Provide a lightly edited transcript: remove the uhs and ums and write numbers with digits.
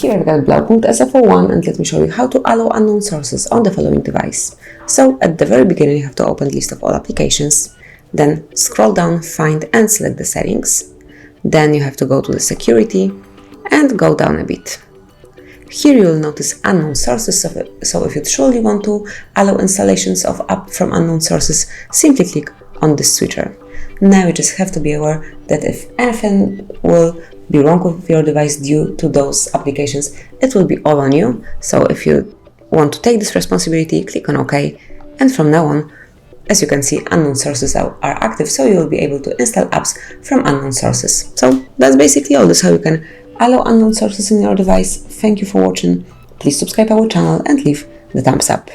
Here I've got Blaupunkt SF and let me show you how to allow unknown sources on the following device. So at the very beginning you have to open the list of all applications, then scroll down, find and select the settings. Then you have to go to the security and go down a bit. Here you will notice unknown sources, so if you truly want to allow installations of app from unknown sources, simply click on this switcher. Now you just have to be aware that if anything will be wrong with your device due to those applications, it will be all on you. So if you want to take this responsibility, click on OK, and from now on, as you can see, unknown sources are active, so you will be able to install apps from unknown sources. So that's basically all. This is how you can allow unknown sources in your device. Thank you for watching. Please subscribe our channel and leave the thumbs up.